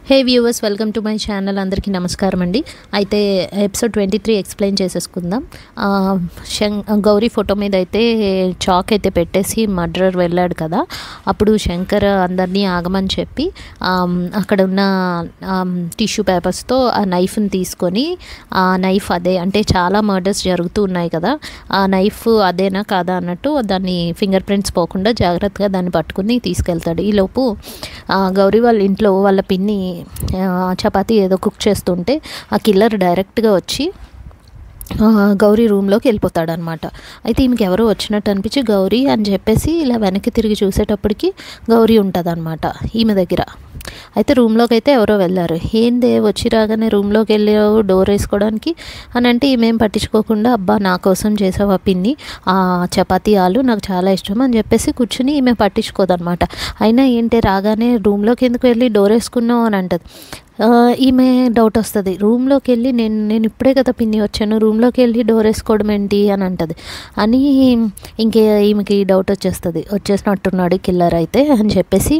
Hey viewers, welcome to my channel. అందరికీ నమస్కారం అండి. అయితే ఎపిసోడ్ 23 ఎక్స్ప్లెయిన్ చేసేసుకుందాం. గౌరీ ఫోటో మీద అయితే చాక్ అయితే పెట్టేసి మర్డరర్ వెళ్ళాడు కదా, అప్పుడు శంకర్ అందరినీ ఆగమని చెప్పి అక్కడ ఉన్న టిష్యూ పేపర్స్తో ఆ నైఫ్ని తీసుకొని, ఆ నైఫ్ అదే అంటే చాలా మర్డర్స్ జరుగుతూ ఉన్నాయి కదా, ఆ నైఫ్ అదేనా కాదా అన్నట్టు దాన్ని ఫింగర్ ప్రింట్స్ పోకుండా జాగ్రత్తగా దాన్ని పట్టుకుని తీసుకెళ్తాడు. ఈలోపు గౌరీ వాళ్ళ ఇంట్లో వాళ్ళ పిన్ని చపాతీ ఏదో కుక్ చేస్తుంటే ఆ కిల్లర్ డైరెక్ట్గా వచ్చి గౌరీ రూమ్లోకి వెళ్ళిపోతాడనమాట. అయితే ఈమెకి ఎవరో వచ్చినట్టు అనిపించి గౌరీ అని చెప్పేసి ఇలా వెనక్కి తిరిగి చూసేటప్పటికి గౌరీ ఉంటుంది అనమాట ఈమె దగ్గర. అయితే రూమ్లోకి అయితే ఎవరో వెళ్ళారు. ఏందే వచ్చి రాగానే రూమ్లోకి వెళ్ళావు డోర్ వేసుకోవడానికి అని అంటే ఈమెం పట్టించుకోకుండా, అబ్బా నా కోసం చేసావా పిన్ని, ఆ చపాతీ ఆలు నాకు చాలా ఇష్టం అని చెప్పేసి కూర్చుని ఈమె పట్టించుకోదనమాట. అయినా ఏంటి రాగానే రూమ్లోకి ఎందుకు వెళ్ళి డోర్ వేసుకున్నావు అని అంటది. ఈమె డౌట్ వస్తుంది, రూమ్లోకి వెళ్ళి నేను ఇప్పుడే కదా పిన్ని వచ్చాను, రూమ్లోకి వెళ్ళి డోర్ వేసుకోవడం ఏంటి అని అంటది. అని ఇంకే ఈమెకి డౌట్ వచ్చేసినట్టున్నాడు కిల్లర్ అయితే అని చెప్పేసి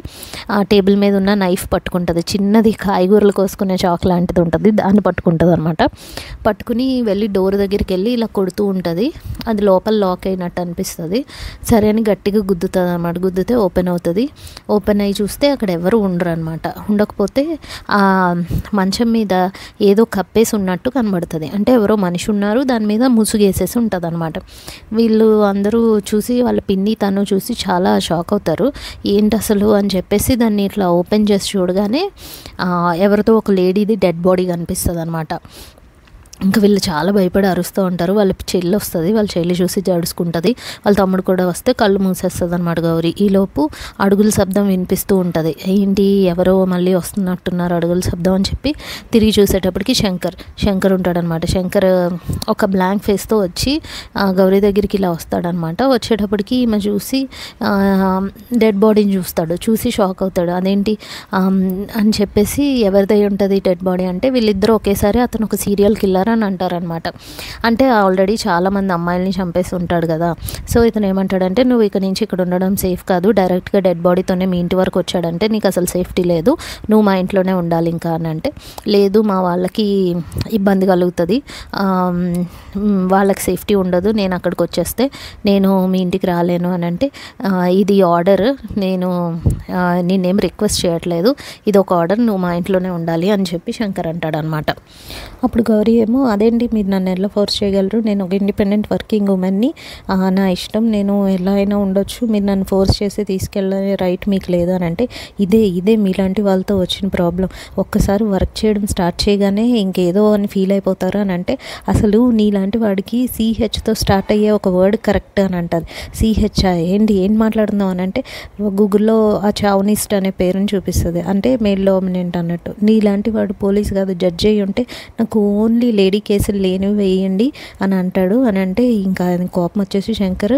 ఆ టేబుల్ మీద ఉన్న నైఫ్ పట్టుకుంటుంది. చిన్నది కాయగూరలు కోసుకునే చాక్ లాంటిది ఉంటుంది, దాన్ని పట్టుకుంటుంది అనమాట. పట్టుకుని వెళ్ళి డోర్ దగ్గరికి వెళ్ళి ఇలా కొడుతూ ఉంటుంది. అది లోపల లాక్ అయినట్టు అనిపిస్తుంది. సరే అని గట్టిగా గుద్దుతుంది అనమాట. గుద్దితే ఓపెన్ అవుతుంది. ఓపెన్ అయ్యి చూస్తే అక్కడ ఎవరు ఉండరు అనమాట. ఉండకపోతే ఆ మంచం మీద ఏదో కప్పేసి ఉన్నట్టు కనబడుతుంది. అంటే ఎవరో మనిషి ఉన్నారు, దాని మీద ముసుగేసేసి ఉంటుంది అనమాట. వీళ్ళు అందరూ చూసి వాళ్ళ పిన్ని తను చూసి చాలా షాక్ అవుతారు. ఏంటి అసలు అని చెప్పేసి దాన్ని ఇట్లా ఓపెన్ చేసి చూడగానే ఎవరితో ఒక లేడీది డెడ్ బాడీ కనిపిస్తుంది అనమాట. ఇంకా వీళ్ళు చాలా భయపడి అరుస్తూ ఉంటారు. వాళ్ళ చెల్లి వస్తుంది, వాళ్ళ చెల్లి చూసి జడుచుకుంటుంది. వాళ్ళ తమ్ముడు కూడా వస్తే కళ్ళు మూసేస్తుంది అనమాట గౌరీ. ఈలోపు అడుగుల శబ్దం వినిపిస్తూ ఉంటుంది. ఏంటి ఎవరో మళ్ళీ వస్తున్నట్టున్నారు అడుగుల శబ్దం అని చెప్పి తిరిగి చూసేటప్పటికి శంకర్ ఉంటాడనమాట. శంకర్ ఒక బ్లాంక్ ఫేస్తో వచ్చి గౌరీ దగ్గరికి ఇలా వస్తాడనమాట. వచ్చేటప్పటికి ఈమె చూసి డెడ్ బాడీని చూసి షాక్ అవుతాడు. అదేంటి అని చెప్పేసి ఎవరిదై ఉంటుంది డెడ్ బాడీ అంటే వీళ్ళిద్దరూ ఒకేసారి అతను ఒక సీరియల్ కిల్లర్ అని అంటారనమాట. అంటే ఆల్రెడీ చాలామంది అమ్మాయిల్ని చంపేసి ఉంటాడు కదా. సో ఇతను ఏమంటాడంటే, నువ్వు ఇక్కడ నుంచి ఇక్కడ ఉండడం సేఫ్ కాదు, డైరెక్ట్గా డెడ్ బాడీతోనే మీ ఇంటి వరకు వచ్చాడంటే నీకు అసలు సేఫ్టీ లేదు, నువ్వు మా ఇంట్లోనే ఉండాలి ఇంకా అని అంటే, లేదు మా వాళ్ళకి ఇబ్బంది కలుగుతుంది, వాళ్ళకి సేఫ్టీ ఉండదు, నేను అక్కడికి వచ్చేస్తే నేను మీ ఇంటికి రాలేను అని అంటే, ఇది ఆర్డర్, నేనేం రిక్వెస్ట్ చేయట్లేదు, ఇది ఒక ఆర్డర్, నువ్వు మా ఇంట్లోనే ఉండాలి అని చెప్పి శంకర్ అంటాడు అనమాట. అప్పుడు గౌరీ ఏమో, అదేంటి మీరు నన్ను ఎలా ఫోర్స్ చేయగలరు, నేను ఒక ఇండిపెండెంట్ వర్కింగ్ ఉమెన్ని, నా ఇష్టం, నేను ఎలా అయినా ఉండొచ్చు, మీరు నన్ను ఫోర్స్ చేసి తీసుకెళ్ళే రైట్ మీకు లేదు అని అంటే, ఇదే మీలాంటి వాళ్ళతో వచ్చిన ప్రాబ్లం, ఒక్కసారి వర్క్ చేయడం స్టార్ట్ చేయగానే ఇంకేదో అని ఫీల్ అయిపోతారు అని అంటే, అసలు నీలాంటి వాడికి CHతో స్టార్ట్ అయ్యే ఒక వర్డ్ కరెక్ట్ అని అంటుంది. CH ఏం మాట్లాడుతున్నావు అని అంటే, గూగుల్లో ఆ చావనిస్ట్ అనే పేరుని చూపిస్తుంది, అంటే మేల్ డామినెంట్ అన్నట్టు. నీలాంటి వాడు పోలీస్ కాదు జడ్జ్ అయ్యి ఉంటే నాకు ఓన్లీ లేడీ కేసులు లేనివి వేయండి అని అంటాడు అని అంటే, ఇంకా కోపం వచ్చేసి శంకర్,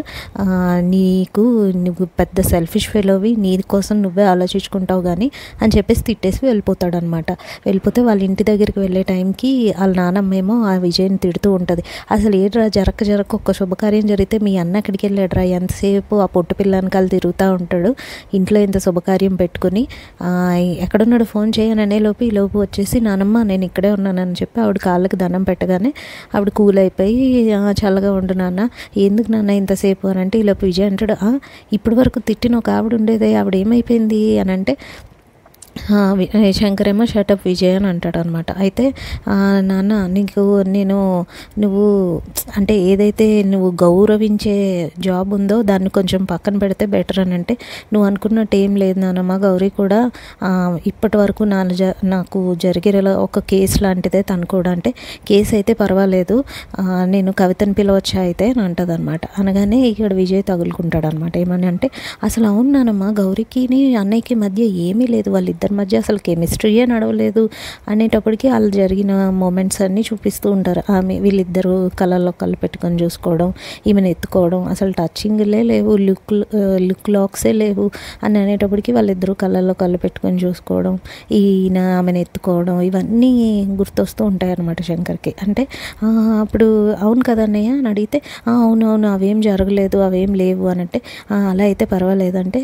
నువ్వు పెద్ద సెల్ఫిష్ ఫెలోవి, నీ కోసం నువ్వే ఆలోచించుకుంటావు కానీ అని చెప్పేసి తిట్టేసి వెళ్ళిపోతాడు అనమాట. వెళ్ళిపోతే వాళ్ళ ఇంటి దగ్గరికి వెళ్ళే టైంకి వాళ్ళ నాన్నమ్మేమో ఆ విజయ్ని తిడుతూ ఉంటుంది. అసలు ఏడ్రా జరక్క ఒక్క శుభకార్యం జరిగితే మీ అన్న ఎక్కడికి వెళ్ళాడ్రా, ఎంతసేపు ఆ పొట్టు పిల్లనకాలు తిరుగుతూ ఉంటాడు, ఇంట్లో ఇంత శుభకార్యం పెట్టుకుని ఎక్కడున్నాడు ఫోన్ చేయననే లోపు వచ్చేసి, నానమ్మ నేను ఇక్కడే ఉన్నానని చెప్పి ఆవిడ కాళ్ళకి దండం పెట్టగానే ఆవిడ కూల్ అయిపోయి, చల్లగా ఉండు నాన్న, ఎందుకు నాన్న ఇంతసేపు అని అంటే, ఈలోపు విజయ్ అంటాడు, ఇప్పటి వరకు తిట్టిన ఒక ఆవిడ ఉండేదే, ఆవిడ ఏమైపోయింది అని అంటే, శంకర్ ఏమో షటప్ విజయ్ అని అంటాడు అనమాట. అయితే నాన్న నువ్వు అంటే ఏదైతే నువ్వు గౌరవించే జాబ్ ఉందో దాన్ని కొంచెం పక్కన పెడితే బెటర్ అని అంటే, నువ్వు అనుకున్నట్టు ఏం లేదు నాన్నమ్మ, గౌరీ కూడా ఇప్పటి వరకు నాకు జరిగేలా ఒక కేసు లాంటిదే తను కూడా, అంటే కేసు అయితే పర్వాలేదు, నేను కవితను పిలవచ్చా అయితే అని అంటుంది అనమాట. అనగానే ఇక్కడ విజయ్ తగులుకుంటాడు అనమాట. ఏమని అంటే, అసలు అవును నానమ్మ, గౌరీకి అన్నయ్యకి మధ్య ఏమీ లేదు, వాళ్ళిద్దరి మధ్య అసలు కెమిస్ట్రీయే నడవలేదు అనేటప్పటికి వాళ్ళు జరిగిన మూమెంట్స్ అన్నీ చూపిస్తూ ఉంటారు. వీళ్ళిద్దరూ కళ్ళల్లో కళ్ళు పెట్టుకొని చూసుకోవడం, ఈమెను ఎత్తుకోవడం, అసలు టచింగ్లే లేవు, లుక్ లాక్సే లేవు అని అనేటప్పటికి వాళ్ళిద్దరూ కళ్ళల్లో కళ్ళు పెట్టుకొని చూసుకోవడం, ఈయన ఆమెను ఎత్తుకోవడం, ఇవన్నీ గుర్తొస్తూ ఉంటాయి అన్నమాట శంకర్కి. అంటే అప్పుడు అవును కదా అన్నయ్య అని అడిగితే, అవునవును అవేం జరగలేదు, అవేం లేవు అని అంటే, అలా అయితే పర్వాలేదంటే,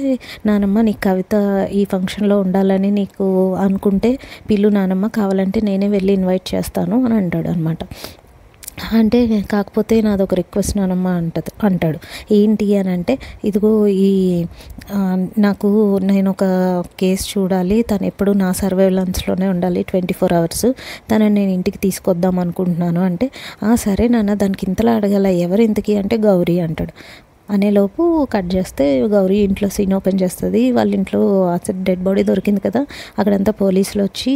నానమ్మ నీకు కవిత ఈ ఫంక్షన్లో ఉండాలని అని నీకు అనుకుంటే పిల్లు నానమ్మ, కావాలంటే నేనే వెళ్ళి ఇన్వైట్ చేస్తాను అని అంటాడు అనమాట. అంటే కాకపోతే నాదొక రిక్వెస్ట్ నానమ్మ అంటాడు. ఏంటి అని అంటే, ఇదిగో నేను ఒక కేసు చూడాలి, తను ఎప్పుడు నా సర్వేలెన్స్లోనే ఉండాలి 24 hours, తనని నేను ఇంటికి తీసుకొద్దాం అనుకుంటున్నాను అంటే, సరే నాన్న, దానికి ఇంతలా అడగల, ఎవరు ఇంతకీ అంటే గౌరీ అంటాడు. అనేలోపు కట్ చేస్తే గౌరీ ఇంట్లో సీన్ ఓపెన్ చేస్తుంది. వాళ్ళ ఇంట్లో అసలు డెడ్ బాడీ దొరికింది కదా, అక్కడంతా పోలీసులు వచ్చి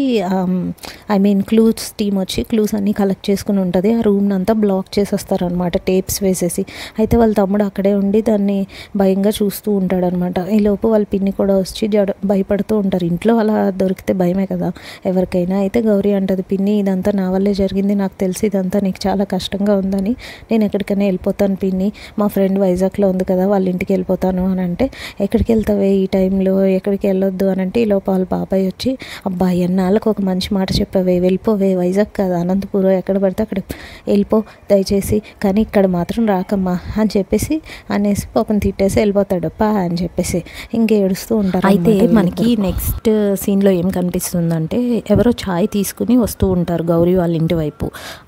క్లూస్ టీమ్ వచ్చి క్లూస్ అన్నీ కలెక్ట్ చేసుకుని ఉంటుంది. ఆ రూమ్ని అంతా బ్లాక్ చేసేస్తారనమాట, టేప్స్ వేసేసి. అయితే వాళ్ళ తమ్ముడు అక్కడే ఉండి దాన్ని భయంగా చూస్తూ ఉంటాడనమాట. ఈలోపు వాళ్ళ పిన్ని కూడా వచ్చి భయపడుతూ ఉంటారు. ఇంట్లో అలా దొరికితే భయమే కదా ఎవరికైనా. అయితే గౌరీ అంటది, పిన్ని ఇదంతా నా వల్లే జరిగింది, నాకు తెలిసి ఇదంతా నీకు చాలా కష్టంగా ఉందని, నేను ఎక్కడికైనా వెళ్ళిపోతాను పిన్ని, మా ఫ్రెండ్ వైజాగ్లో ఉంది కదా వాళ్ళ ఇంటికి వెళ్ళిపోతాను అని అంటే, ఎక్కడికి వెళ్తావే ఈ టైంలో, ఎక్కడికి వెళ్ళొద్దు అని అంటే, ఈలోపు వాళ్ళ బాబాయ్ వచ్చి, అబ్బా ఎన్నాళ్ళకు ఒక మంచి మాట చెప్పవే, వెళ్ళిపోవే, వైజాగ్ కదా అనంతపురం, ఎక్కడ పడితే అక్కడ వెళ్ళిపో దయచేసి, కానీ ఇక్కడ మాత్రం రాకమ్మా అని చెప్పేసి అనేసి పాపం తిట్టేసి వెళ్ళిపోతాడు పా అని చెప్పేసి. ఇంక ఏడుస్తూ ఉంటారు. అయితే మనకి నెక్స్ట్ సీన్లో ఏం కనిపిస్తుందంటే, ఎవరో ఛాయ్ తీసుకుని వస్తూ ఉంటారు గౌరీ వాళ్ళ ఇంటి వైపు.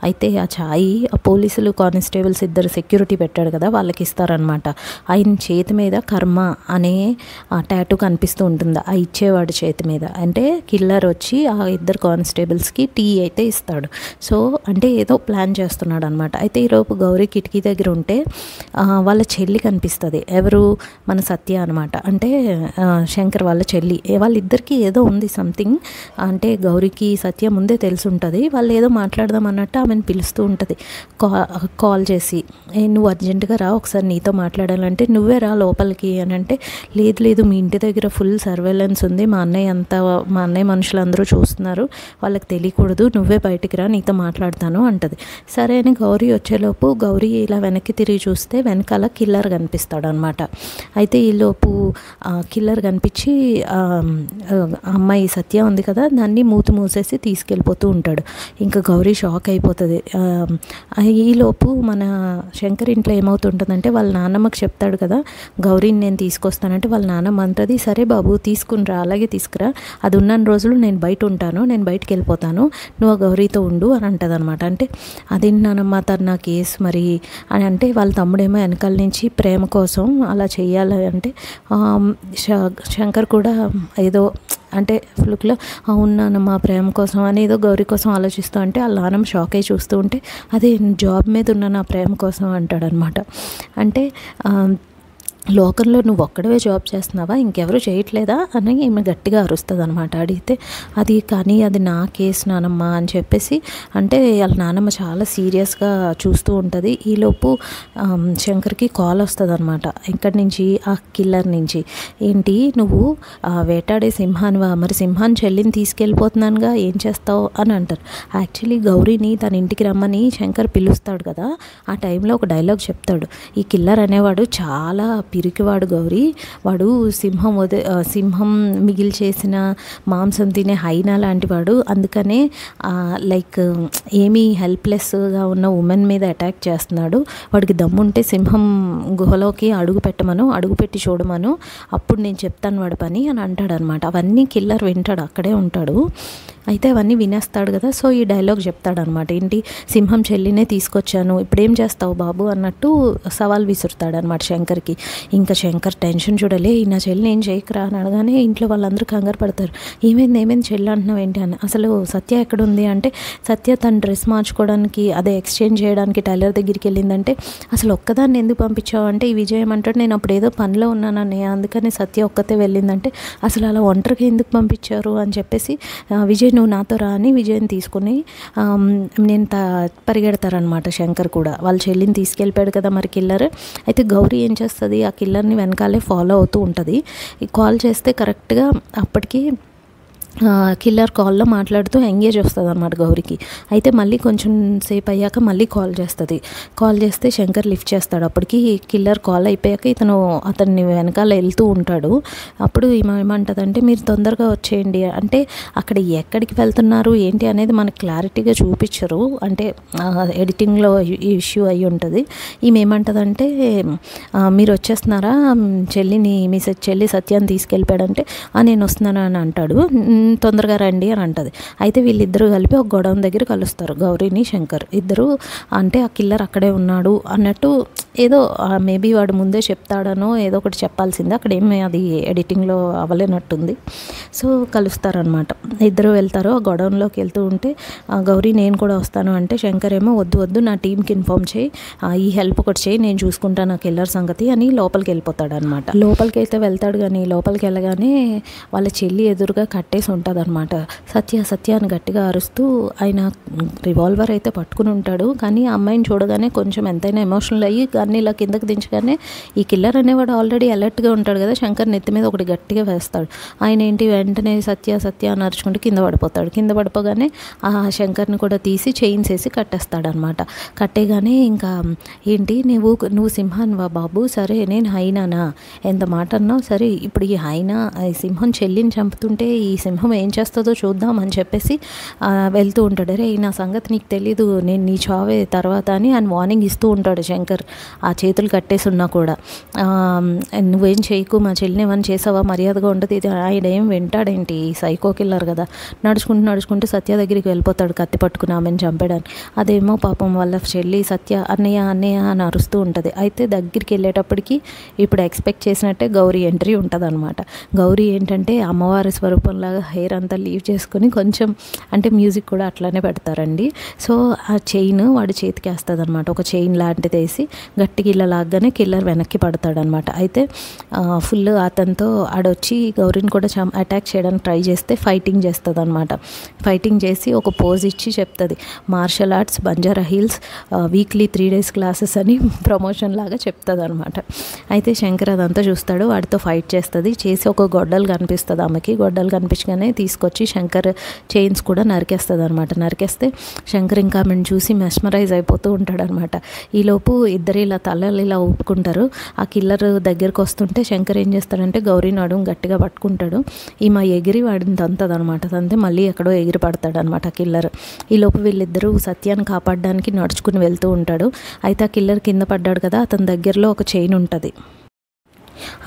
అయితే ఆ ఛాయ్ ఆ పోలీసులు కానిస్టేబుల్స్ ఇద్దరు సెక్యూరిటీ పెట్టాడు కదా వాళ్ళకి ఇస్తారనమాట. ఆయన చేతి మీద కర్మ అనే టాటూ కనిపిస్తూ ఉంటుంది ఆ ఇచ్చేవాడు చేతి మీద. అంటే కిల్లర్ వచ్చి ఆ ఇద్దరు కానిస్టేబుల్స్కి టీ అయితే ఇస్తాడు. సో అంటే ఏదో ప్లాన్ చేస్తున్నాడు అనమాట. అయితే ఈరోజు గౌరీ కిటికీ దగ్గర ఉంటే వాళ్ళ చెల్లి కనిపిస్తుంది. ఎవరు, మన సత్య అనమాట. అంటే శంకర్ వాళ్ళ చెల్లి. వాళ్ళిద్దరికీ ఏదో ఉంది సంథింగ్. అంటే గౌరీకి సత్య ముందే తెలిసి ఉంటుంది. వాళ్ళు ఏదో మాట్లాడదాం అన్నట్టు ఆమెను పిలుస్తూ ఉంటుంది కాల్ చేసి, నువ్వు అర్జెంటుగా రా, ఒకసారి నీతో మాట్లాడాలంటే, నువ్వే రా లోపలికి అని అంటే, లేదు మీ ఇంటి దగ్గర ఫుల్ సర్వేలెన్స్ ఉంది, మా అన్నయ్య మనుషులందరూ చూస్తున్నారు, వాళ్ళకి తెలియకూడదు, నువ్వే బయటికి రా, నీతో మాట్లాడతాను అంటది. సరే అని గౌరీ వచ్చేలోపు గౌరీ ఇలా వెనక్కి తిరిగి చూస్తే వెనకాల కిల్లర్ కనిపిస్తాడు అనమాట. అయితే ఈలోపు కిల్లర్ కనిపించి అమ్మాయి సత్య ఉంది కదా దాన్ని మూసేసి తీసుకెళ్ళిపోతూ ఉంటాడు. ఇంకా గౌరీ షాక్ అయిపోతుంది. ఈలోపు మన శంకర్ ఇంట్లో ఏమవుతుంటుందంటే, వాళ్ళ నాన్నమ్మకి చెప్తాడు కదా గౌరీని నేను తీసుకొస్తానంటే, వాళ్ళ నాన్నమ్మ అంటది, సరే బాబు తీసుకునిరా, అలాగే తీసుకురా, అది ఉన్న రోజులు నేను బయట ఉంటాను, నేను బయటికి వెళ్ళిపోతాను, నువ్వు గౌరీతో ఉండు అని అంటది అనమాట. అంటే అదేంటి నానమ్మ, తను నా కేసు మరి అని అంటే, వాళ్ళ తమ్ముడేమో వెనకాల నుంచి ప్రేమ కోసం అలా చెయ్యాలి అంటే, శంకర్ కూడా ఏదో అంటే ఫ్లుక్లో అవునానమ్మా ప్రేమ కోసం అని ఏదో గౌరీ కోసం ఆలోచిస్తూ అంటే, వాళ్ళ నాన్నమ్మ షాక్ అయ్యి చూస్తూ ఉంటే, అదే జాబ్ మీద ఉన్న నా ప్రేమ కోసం అంటాడనమాట. అంటే లోకంలో నువ్వు ఒక్కడవే జాబ్ చేస్తున్నావా, ఇంకెవరు చేయట్లేదా అని ఈమె గట్టిగా అరుస్తుంది అనమాట. అడిగితే కానీ అది నా కేసు నానమ్మ అని చెప్పేసి అంటే, వాళ్ళ నానమ్మ చాలా సీరియస్గా చూస్తూ ఉంటుంది. ఈలోపు శంకర్కి కాల్ వస్తుంది అనమాట ఇక్కడి నుంచి, ఆ కిల్లర్ నుంచి. ఏంటి నువ్వు వేటాడే సింహానివా, మరి సింహాన్ని చెల్లిని తీసుకెళ్ళిపోతున్నానుగా, ఏం చేస్తావు అని అంటారు. యాక్చువల్లీ గౌరీని తన ఇంటికి రమ్మని శంకర్ పిలుస్తాడు కదా, ఆ టైంలో ఒక డైలాగ్ చెప్తాడు. ఈ కిల్లర్ అనేవాడు చాలా పిరికివాడు గౌరీ, వాడు సింహం మిగిలి చేసిన మాంసం తినే హైనా లాంటి వాడు, అందుకనే లైక్ ఏమీ హెల్ప్లెస్గా ఉన్న ఉమెన్ మీద అటాక్ చేస్తున్నాడు, వాడికి దమ్ముంటే సింహం గుహలోకి అడుగు పెట్టి చూడమను, అప్పుడు నేను చెప్తాను వాడి పని అని అంటాడనమాట. అవన్నీ కిల్లర్ వింటాడు, అక్కడే ఉంటాడు. అయితే అవన్నీ వినేస్తాడు కదా, సో ఈ డైలాగ్ చెప్తాడనమాట. ఏంటి, సింహం చెల్లినే తీసుకొచ్చాను, ఇప్పుడేం చేస్తావు బాబు అన్నట్టు సవాల్ విసురుతాడనమాట శంకర్కి. ఇంకా శంకర్ టెన్షన్ చూడలే, నా చెల్లిని ఏం చేయకురా అని అనగానే ఇంట్లో వాళ్ళందరూ కంగారు పడతారు. ఏమైంది చెల్లి అంటున్నావు ఏంటి అని. అసలు సత్య ఎక్కడుంది అంటే, సత్య తన డ్రెస్ మార్చుకోవడానికి అదే ఎక్స్చేంజ్ చేయడానికి టైలర్ దగ్గరికి వెళ్ళిందంటే, అసలు ఒక్కదాన్ని ఎందుకు పంపించావు అంటే, ఈ విజయ్ ఏమంటాడు, నేను అప్పుడు ఏదో పనిలో ఉన్నానని అందుకని సత్య ఒక్కతే వెళ్ళిందంటే, అసలు అలా ఒంటరికి ఎందుకు పంపించారు అని చెప్పేసి, విజయ్ నువ్వు నాతో రా అని విజయ్ని తీసుకుని నేను పరిగెడతారనమాట. శంకర్ కూడా వాళ్ళ చెల్లిని తీసుకెళ్ళిపోయాడు కదా మరి కిల్లర్. అయితే గౌరీ ఏం చేస్తుంది, ఆ కిల్లర్ని వెనకాలే ఫాలో అవుతూ ఉంటుంది. కాల్ చేస్తే కరెక్ట్గా అప్పటికి కిల్లర్ కాల్లో మాట్లాడుతూ ఎంగేజ్ వస్తుంది అన్నమాట గౌరికి. అయితే మళ్ళీ కొంచెం సేపు అయ్యాక మళ్ళీ కాల్ చేస్తుంది. కాల్ చేస్తే శంకర్ లిఫ్ట్ చేస్తాడు. అప్పటికి కిల్లర్ కాల్ అయిపోయాక అతన్ని వెనకాల వెళ్తూ ఉంటాడు. అప్పుడు ఏమంటుందంటే మీరు తొందరగా వచ్చేయండి అంటే అక్కడ ఎక్కడికి వెళ్తున్నారు ఏంటి అనేది మనకు క్లారిటీగా చూపించరు, అంటే ఎడిటింగ్లో ఇష్యూ అయి ఉంటుంది. ఈమె ఏమంటుందంటే మీరు వచ్చేస్తున్నారా, మీ చెల్లి సత్యాన్ని తీసుకెళ్ళిపోయాడంటే నేను వస్తున్నాను అని అంటాడు. తొందరగా రండి అని అంటుంది. అయితే వీళ్ళిద్దరూ కలిపి ఒక గొడవ దగ్గర కలుస్తారు, గౌరీని శంకర్ ఇద్దరు. అంటే ఆ కిల్లర్ అక్కడే ఉన్నాడు అన్నట్టు ఏదో మేబీ వాడు ముందే చెప్తాడనో ఏదో ఒకటి చెప్పాల్సిందే, అక్కడ ఏమి అది ఎడిటింగ్లో అవ్వలేనట్టుంది. సో కలుస్తారనమాట. ఇద్దరు వెళ్తారు. ఆ గొడవలోకి వెళ్తూ ఉంటే గౌరీ నేను కూడా వస్తాను అంటే శంకర్ ఏమో వద్దు నా టీంకి ఇన్ఫార్మ్ చేయి, ఈ హెల్ప్ ఒకటి చేయి, నేను చూసుకుంటాను ఆ కిల్లర్ సంగతి అని లోపలికి వెళ్ళిపోతాడు అనమాట. లోపలికి అయితే వెళ్తాడు కానీ లోపలికి వెళ్ళగానే వాళ్ళ చెల్లి ఎదురుగా కట్టేసి ఉంటుంది అనమాట. సత్య అని గట్టిగా అరుస్తూ ఆయన రివాల్వర్ అయితే పట్టుకుని ఉంటాడు. కానీ ఆ అమ్మాయిని చూడగానే కొంచెం ఎంతైనా ఎమోషనల్ అయ్యి కానీ ఇలా కిందకి దించగానే ఈ కిల్లర్ అనేవాడు ఆల్రెడీ అలర్ట్గా ఉంటాడు కదా, శంకర్ నెత్తి మీద ఒకటి గట్టిగా వేస్తాడు. ఆయన ఏంటి వెంటనే సత్య అని అరుచుకుంటూ కింద పడిపోతాడు. కింద పడిపోగానే ఆ శంకర్ని కూడా తీసి చైన్స్ వేసి కట్టేస్తాడు అనమాట. కట్టేగానే ఇంకా ఏంటి నువ్వు సింహాన్వా బాబు, సరే నేను హైనానా, ఎంత మాట అన్నావు, సరే ఇప్పుడు ఈ సింహం చెల్లిని చంపుతుంటే ఈ సింహం ఏం చేస్తుందో చూద్దాం అని చెప్పేసి వెళ్తూ ఉంటాడు. అరే నా సంగతి నీకు తెలీదు, నేను నీ చావే తర్వాత అని ఆయన వార్నింగ్ ఇస్తూ ఉంటాడు శంకర్. ఆ చేతులు కట్టేసి ఉన్నా కూడా నువ్వేం చేయకు, మా చెల్లిని ఏమని చేసావా, మర్యాదగా ఉండదు ఇది. ఆయన ఏం వింటాడేంటి, సైకో కిల్లర్ కదా. నడుచుకుంటూ సత్య దగ్గరికి వెళ్ళిపోతాడు కత్తి పట్టుకుని ఆమెను చంపడానికి. అదేమో పాపం వాళ్ళ చెల్లి సత్య అన్నయ్య అని అరుస్తూ ఉంటుంది. అయితే దగ్గరికి వెళ్ళేటప్పటికి ఇప్పుడు ఎక్స్పెక్ట్ చేసినట్టే గౌరీ ఎంట్రీ ఉంటుంది అనమాట. గౌరీ ఏంటంటే అమ్మవారి స్వరూపంలాగా హెయిర్ అంతా లీవ్ చేసుకుని కొంచెం అంటే మ్యూజిక్ కూడా అట్లానే పెడతారండి. సో ఆ చైన్ వాడి చేతికి వేస్తుంది అనమాట. ఒక చైన్ లాంటిది వేసి గట్టిగా ఇలా లాగ్గానే కిల్లర్ వెనక్కి పడతాడనమాట. అయితే ఫుల్ అతనితో ఆడొచ్చి గౌరీని కూడా అటాక్ చేయడానికి ట్రై చేస్తే ఫైటింగ్ చేస్తుంది అనమాట. ఫైటింగ్ చేసి ఒక పోజ్ ఇచ్చి చెప్తుంది, martial arts Banjara Hills weekly 3 days classes అని ప్రమోషన్ లాగా చెప్తుంది అనమాట. అయితే శంకర్ అదంతా చూస్తాడు, వాడితో ఫైట్ చేసి ఒక గొడ్డలు కనిపిస్తుంది ఆమెకి. గొడ్డలు కనిపించగానే తీసుకొచ్చి శంకర్ చైన్స్ కూడా నరికేస్తుంది అనమాట. నరికేస్తే శంకర్ ఇంకా ఆమెను చూసి మెస్మరైజ్ అయిపోతూ ఉంటాడు అనమాట. ఈలోపు ఇద్దరు ఇలా తలలు ఇలా ఊపుకుంటారు. ఆ కిల్లర్ దగ్గరకు వస్తుంటే శంకర్ ఏం చేస్తాడంటే గౌరీ నడుము గట్టిగా పట్టుకుంటాడు. ఈమె ఎగిరి వాడిని తంతది అనమాట. తంతే మళ్ళీ ఎక్కడో ఎగిరి పడతాడు అనమాట ఆ కిల్లర్. ఈలోపు వీళ్ళిద్దరూ సత్యాన్ని కాపాడడానికి నడుచుకుని వెళ్తూ ఉంటాడు. అయితే ఆ కిల్లర్ కింద పడ్డాడు కదా, అతని దగ్గరలో ఒక చైన్ ఉంటుంది.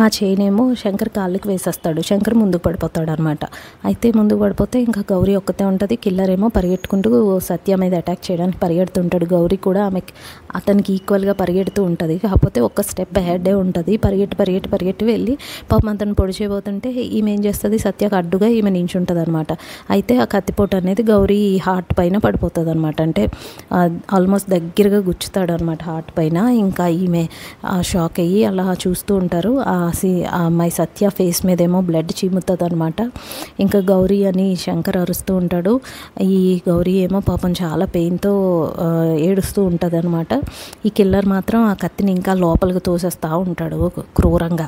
ఆ చైన్ ఏమో శంకర్ కాళ్ళకి వేసేస్తాడు. శంకర్ ముందుకు పడిపోతాడు అనమాట. అయితే ముందుకు పడిపోతే ఇంకా గౌరీ ఒక్కతే ఉంటుంది. కిల్లర్ ఏమో పరిగెట్టుకుంటూ సత్య మీద అటాక్ చేయడానికి పరిగెడుతుంటాడు. గౌరీ కూడా అతనికి ఈక్వల్గా పరిగెడుతూ ఉంటుంది. కాకపోతే ఒక స్టెప్ హెడ్డే ఉంటుంది. పరిగెట్టి వెళ్ళి పాపం అతను పొడిచేయబోతుంటే ఈమె ఏం చేస్తుంది, సత్యకు అడ్డుగా ఈమె నించుంటుంది అనమాట. అయితే ఆ కత్తిపోటు అనేది గౌరీ హార్ట్ పైన పడిపోతుంది అనమాట. అంటే ఆల్మోస్ట్ దగ్గరగా గుచ్చుతాడు అనమాట హార్ట్ పైన. ఇంకా ఈమె షాక్ అయ్యి అలా చూస్తూ ఉంటారు. ఆ అమ్మాయి సత్య ఫేస్ మీద ఏమో బ్లడ్ చిమ్ముతుంది అనమాట. ఇంకా గౌరీ అని శంకర్ అరుస్తూ ఉంటాడు. ఈ గౌరీ ఏమో పాపం చాలా పెయిన్తో ఏడుస్తూ ఉంటుంది అనమాట. ఈ కిల్లర్ మాత్రం ఆ కత్తిని ఇంకా లోపలికి తోసేస్తూ ఉంటాడు క్రూరంగా.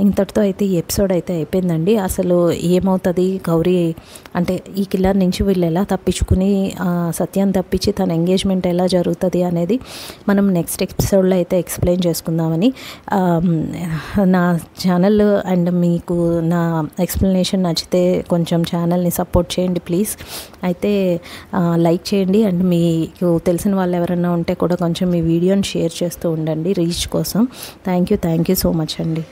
ఇంతటితో అయితే ఈ ఎపిసోడ్ అయితే అయిపోయిందండి. అసలు ఏమవుతుంది గౌరీ అంటే ఈ కిల్లర్ నుంచి వీళ్ళు ఎలా తప్పించుకుని సత్యాన్ని తప్పించి తన ఎంగేజ్మెంట్ ఎలా జరుగుతుంది అనేది మనం నెక్స్ట్ ఎపిసోడ్లో అయితే ఎక్స్ప్లెయిన్ చేసుకుందామని. నా ఛానల్ అండ్ మీకు నా ఎక్స్ప్లెనేషన్ నచ్చితే కొంచెం ఛానల్ని సపోర్ట్ చేయండి ప్లీజ్. అయితే లైక్ చేయండి అండ్ మీకు తెలిసిన వాళ్ళు ఎవరైనా ఉంటే కూడా కొంచెం మీ వీడియోని షేర్ చేస్తూ ఉండండి రీచ్ కోసం. థ్యాంక్ యూ సో మచ్ అండి.